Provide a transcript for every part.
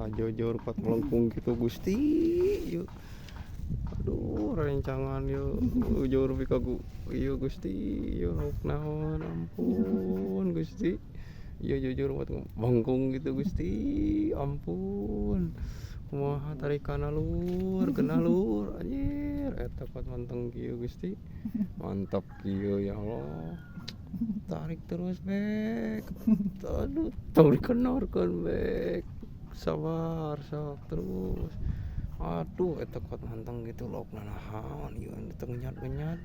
kajojor pat melengkung gitu Gusti yuk. Aduh rencangan yuk jor pikagu iya Gusti yuk naon ampun Gusti iya jujur buat bangkung gitu Gusti ampun kumaha tarikana lur kena lur anjir eta pat manteng kieu Gusti mantap kieu ya Allah tarik terus bek aduh tong dikenorkeun bek sabar sok terus aduh eta pat manteng gitu lok nanahan ieu teu ngenyat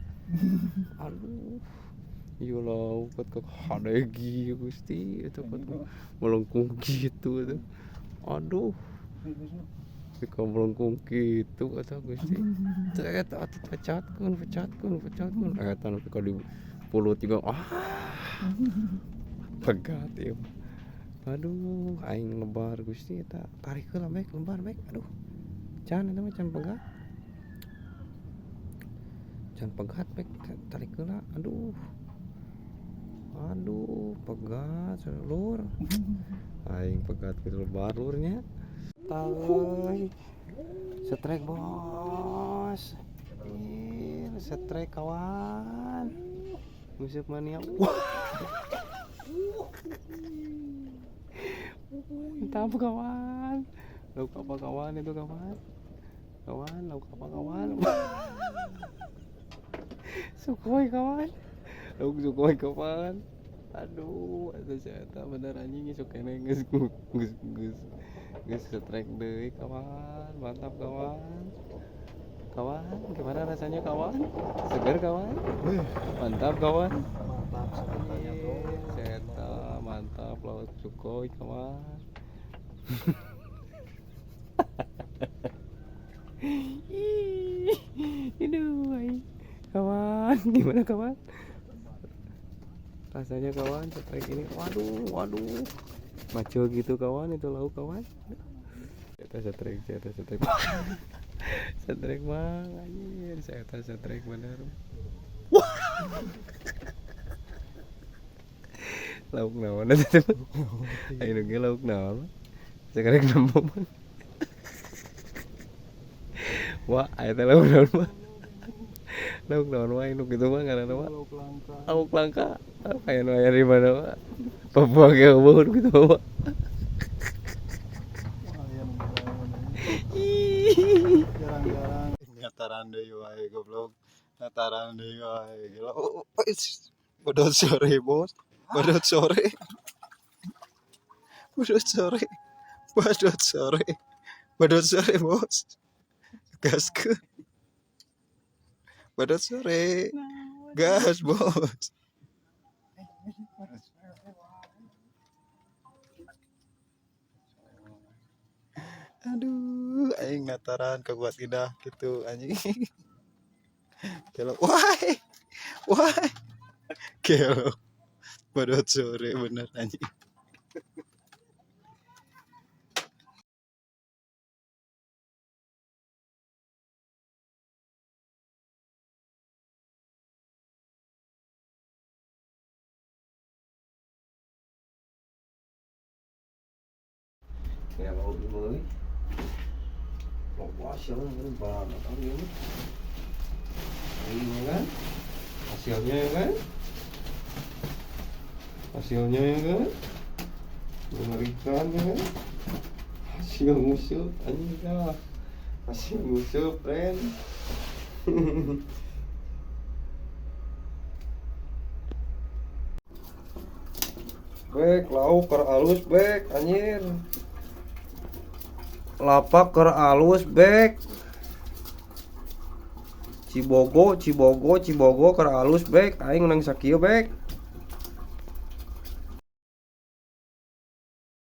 aduh ieu lauk ke hadegi Gusti eta pat melengkung gitu tuh aduh jika melengkung gitu kata Gusti eta atuh pecatkeun eta nepi ka di pulut juga pegat ieu aduh aing lebar Gusti eta tarik heula mek lebar mek aduh can eta mah can pegat mek tarik heula aduh pegat lur aing pegat gitu lebar lurnya tay setrek bos setrek kawan musik mania mantap kawan lauk apa kawan itu kawan lauk apa kawan sukoi kawan lauk sukoi kawan aduh eta eta bener anjing sok keneh geus setrek deui kawan mantap kawan gimana rasanya kawan segar kawan mantap kawan eta mantap lauk sukoi kawan aduh kawan gimana kawan rasanya kawan setrek ini waduh maco gitu kawan itu lauk kawan eta setrek setrek mah anjir eta setrek bener lauk naon eta ayeuna ge lauk naon sekarang nemu wah eta lauk naon mah lauk naon wae nu kitu mah ngaranna mah lauk langka aya nu aya di mana mah Papua ge eueuh kitu mah jarang-jarang ngataran deui wae goblok ngataran deui wae gila bodot sore bos bodot sore bos gaskeun bodot sore gas bos aduh aing ngataran kaguat indah gitu anjing kelo wah kelo bodot sore bener anjing ya mau mới một quá sớm với bò nó có những kan hasilnya kan mengerikan kan hasil musuh anjing dah hasil musuh friend bek lauk keur alus bek anjir lapak keur alus bek Cibogo keur alus bek aing nang sakieu bek